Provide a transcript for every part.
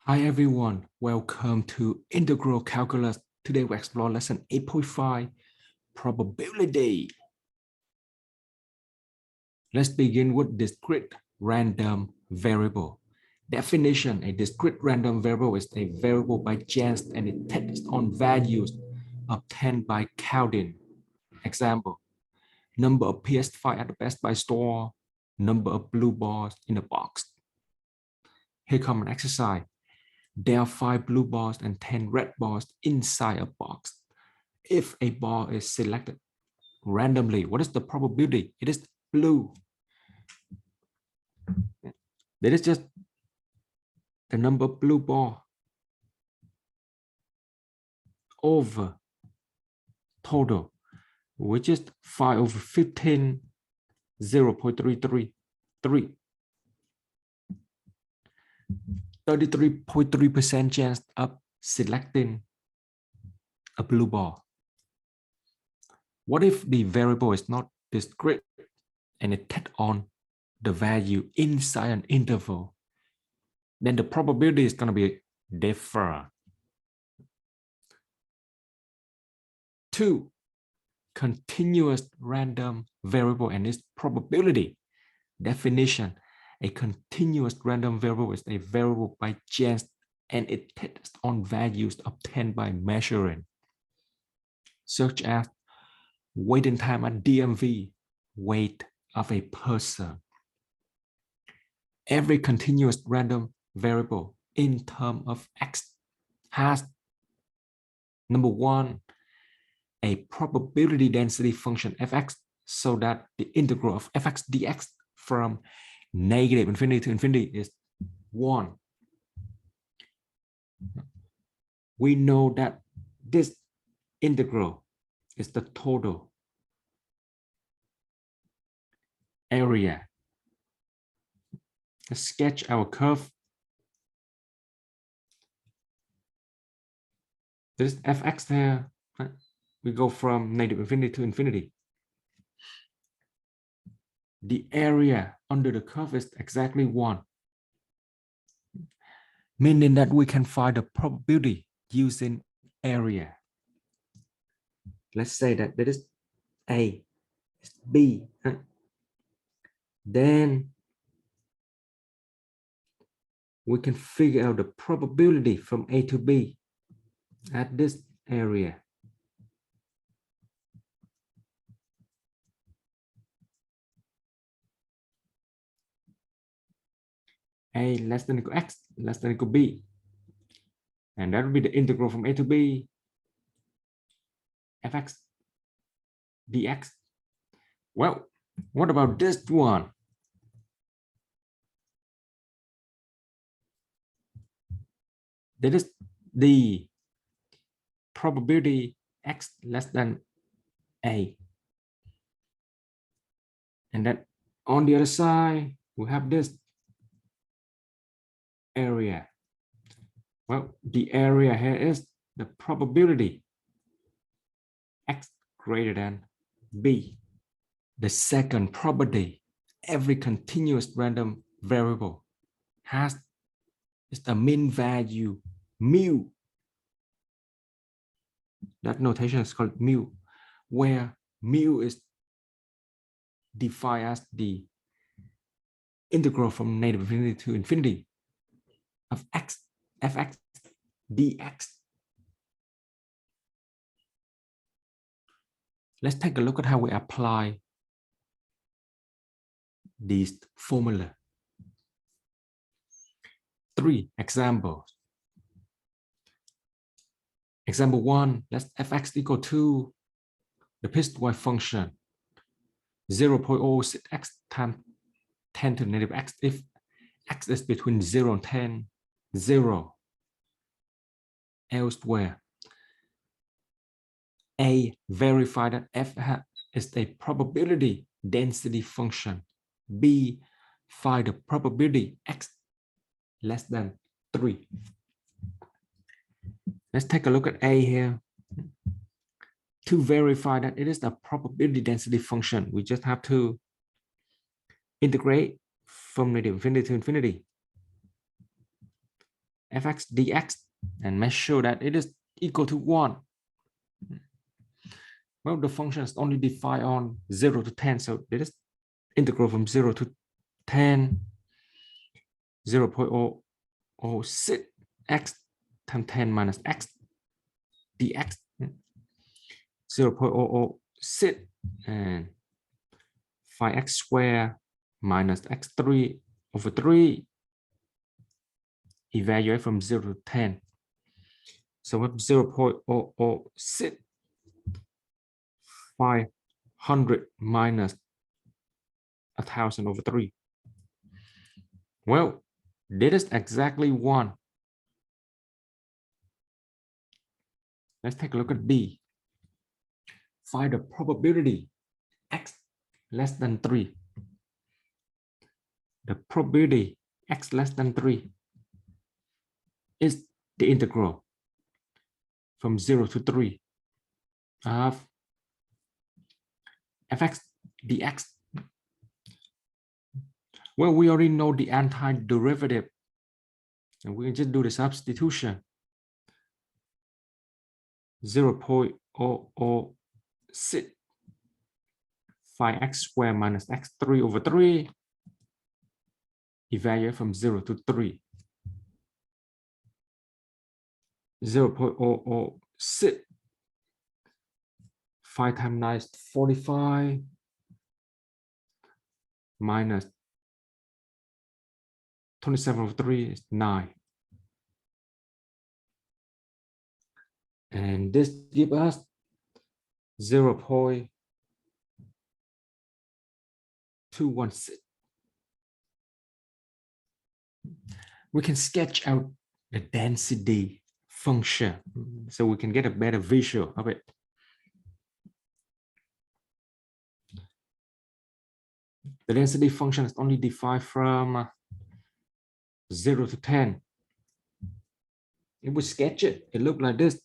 Hi everyone, welcome to Integral Calculus. Today we explore lesson 8.5, probability. Let's begin with discrete random variable. Definition: a discrete random variable is a variable by chance and it tests on values obtained by counting. Example: number of PS5 at the Best Buy store, number of blue balls in a box. Here comes an exercise. There are 5 blue balls and 10 red balls inside a box. If a ball is selected randomly, what is the probability? It is blue. That is just the number of blue ball over total, which is 5 over 15, 0.333. 33.3% chance of selecting a blue ball. What if the variable is not discrete and it tests on the value inside an interval? Then the probability is going to be different. 2. Continuous random variable and its probability. Definition: a continuous random variable is a variable by chance and it tests on values obtained by measuring, such as waiting time at DMV, weight of a person. Every continuous random variable in terms of x has, number one, a probability density function fx, so that the integral of fx dx from negative infinity to infinity is 1. We know that this integral is the total area. Let's sketch our curve. This is fx there. We go from negative infinity to infinity. The area under the curve is exactly 1, meaning that we can find the probability using area. Let's say that that is A, B. Then we can figure out the probability from A to B at this area. A less than equal x less than equal b, and that will be the integral from A to B fx dx. Well, what about this one? That is the probability x less than a, and then on the other side we have this area. Well, the area here is the probability x greater than b. The second property, every continuous random variable has is the mean value mu. That notation is called mu, where mu is defined as the integral from negative infinity to infinity of x fx dx. Let's take a look at how we apply these formula. 3 examples. Example 1, let's fx equal to the piecewise function 0.06x times 10 to the negative x if x is between 0 and 10, 0. Elsewhere, A, verify that f is a probability density function. B, find the probability x less than 3. Let's take a look at A here. To verify that it is a probability density function, we just have to integrate from negative infinity to infinity. fx dx and make sure that it is equal to 1. Well, the function is only defined on 0 to 10, so it is integral from 0 to 10, 0.006 x times 10 minus x dx, 0.006 and 5x squared minus x3 over 3, evaluate from 0 to 10. So with 0.006, 500 minus 1,000 over 3. Well, this is exactly 1. Let's take a look at B. Find the probability x less than 3. The probability x less than 3 is the integral from 0 to 3 of fx dx. Well, we already know the antiderivative, and we can just do the substitution. 0.006 5x squared minus x3 over 3, evaluate from 0 to 3. 0.006, 5 times 9 is 45, minus 27 over 3 is 9. And this gives us 0.216. We can sketch out the density function so we can get a better visual of it. The density function is only defined from 0 to 10. If we sketch it, it looks like this.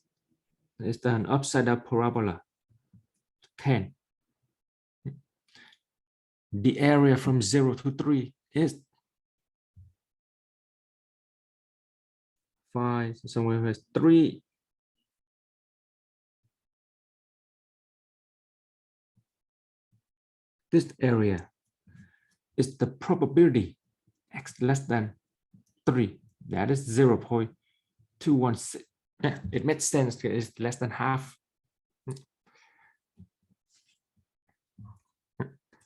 It's an upside down parabola. 10. The area from 0 to 3 is 5, so somewhere has 3. This area is the probability x less than 3. That is 0.216. Yeah, it makes sense. It's less than half.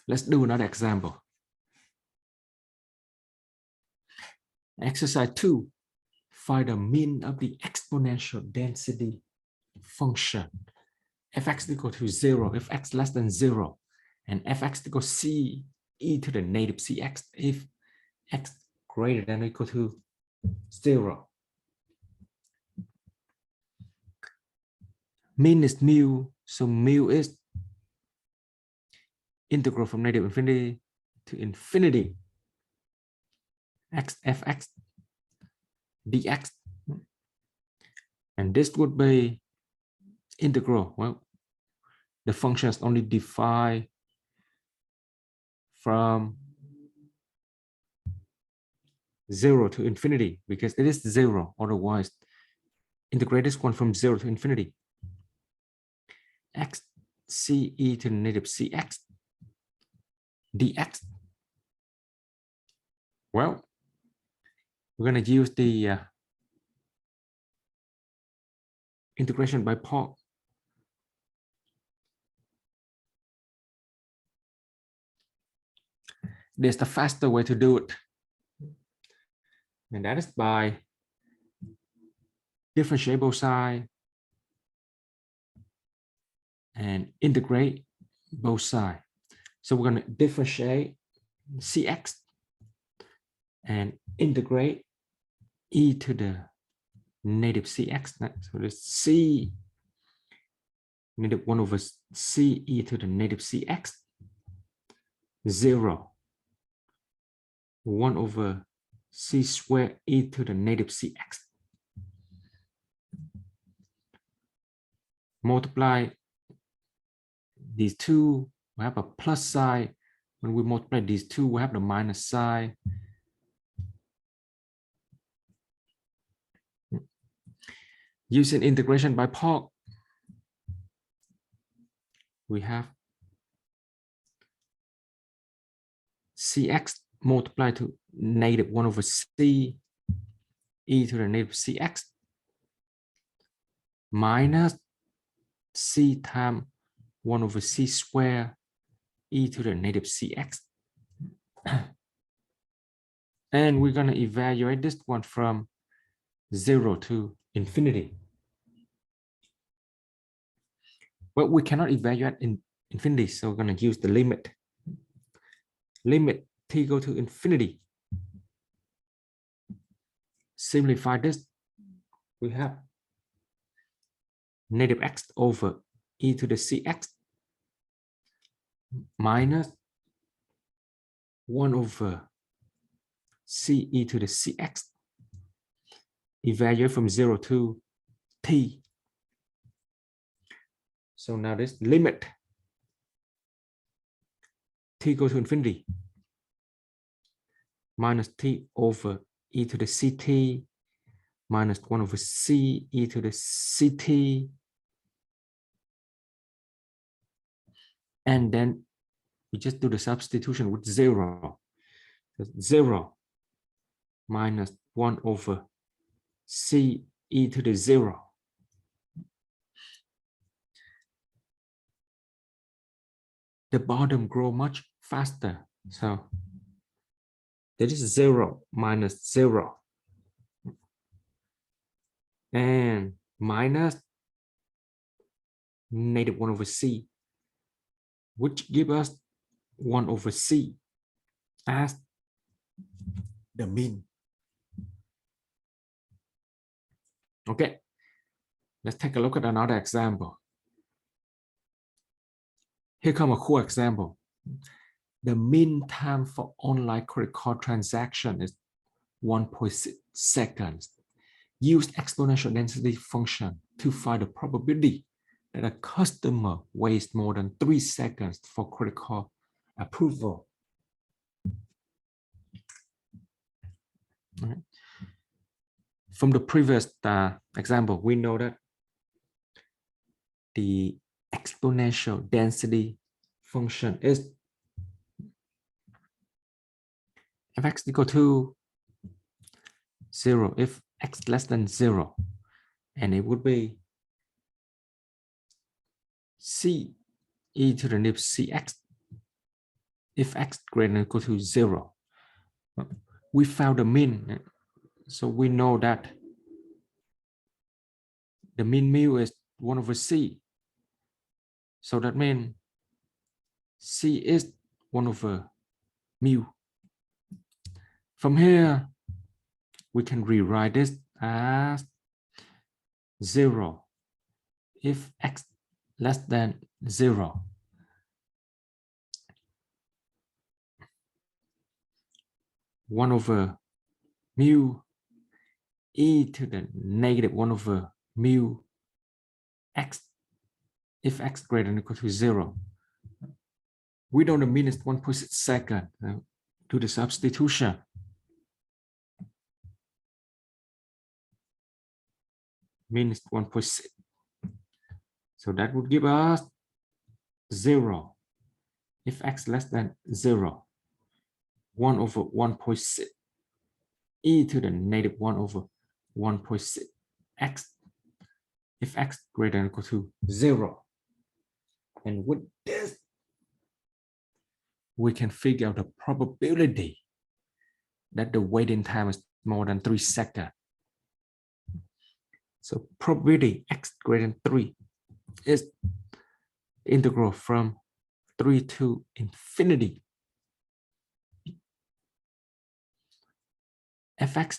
Let's do another example. Exercise 2. Find the mean of the exponential density function. Fx equal to 0 if x less than 0, and fx equals c e to the negative cx if x greater than or equal to 0. Mean is mu, so mu is integral from negative infinity to infinity x fx dx, and this would be integral. Well, the function is only defined from 0 to infinity because it is 0. Otherwise, integrate this one from 0 to infinity. X c e to the negative cx dx. Well, we're going to use the integration by part. There's the faster way to do it, and that is by differentiate both sides and integrate both sides. So we're going to differentiate cx and integrate e to the negative cx. So this c negative 1 over c e to the negative cx, 0, 1 over c squared e to the negative cx. Multiply these two, we have a plus sign. When we multiply these two, we have the minus sign. Using integration by part, we have cx multiplied to negative 1 over c e to the negative cx minus c times 1 over c square e to the negative cx. And we're going to evaluate this one from 0 to infinity. But we cannot evaluate in infinity, so we're going to use the limit. Limit t go to infinity. Simplify this, we have negative x over e to the cx minus 1 over c e to the cx. Evaluate from 0 to t. So now this limit t go to infinity minus t over e to the ct minus 1 over c e to the ct, and then we just do the substitution with 0. 0 minus 1 over c e to the 0. The bottom grow much faster, so that is 0 minus 0 and minus negative 1 over c, which give us 1 over c as the mean. Okay, let's take a look at another example. Here comes a cool example. The mean time for online credit card transaction is 1.6 seconds. Use exponential density function to find the probability that a customer wastes more than 3 seconds for credit card approval. Right. From the previous example, we know that the exponential density function is f(x) equal to 0 if x less than 0, and it would be c e to the negative cx if x greater than or equal to 0. We found the mean, so we know that the mean mu is 1 over c. So that means c is 1 over mu. From here, we can rewrite this as 0 if x less than 0. One over mu e to the negative 1 over mu x if x greater than or equal to 0. We know the mean is 1.6 seconds. Do the substitution. Mean is 1.6. So that would give us 0 if x less than 0. 1 over 1.6 e to the negative 1 over 1.6 x if x greater than or equal to 0. And with this, we can figure out the probability that the waiting time is more than 3 seconds. So probability x greater than 3 is integral from 3 to infinity fx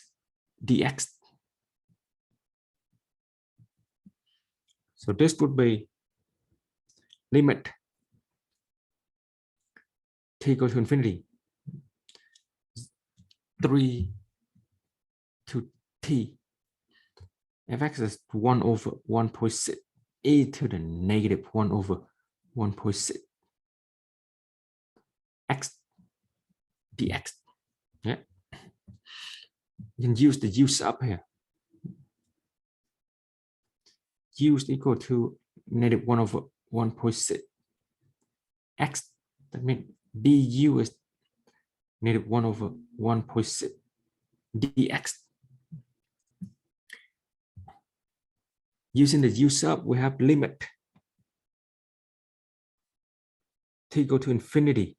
dx. So this would be limit t go to infinity 3 to t. Fx is 1 over 1.6 e to the negative 1 over 1.6 x dx. Yeah, you can use the use up here. u is equal to negative 1 over 1.6 x. That means du is negative 1 over 1.6 dx. Using the u sub, we have limit t go to infinity,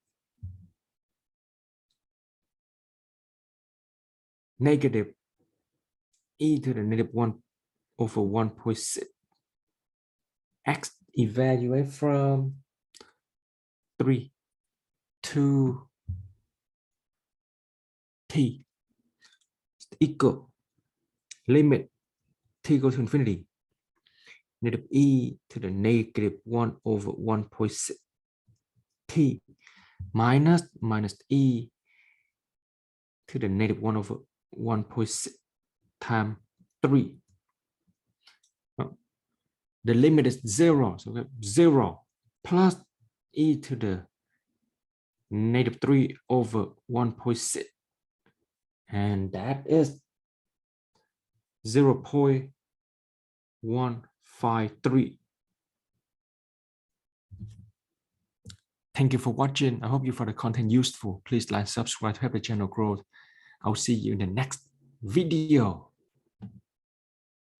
negative e to the negative 1 over 1.6 x, evaluate from 3 to t equal limit t go to infinity, negative e to the negative 1 over 1.6 t minus e to the negative 1 over 1.6 times 3. The limit is 0, so we have 0 plus e to the negative 3 over 1.6, and that is 0.153. Thank you for watching. I hope you found the content useful. Please like, subscribe to help the channel grow. I'll see you in the next video.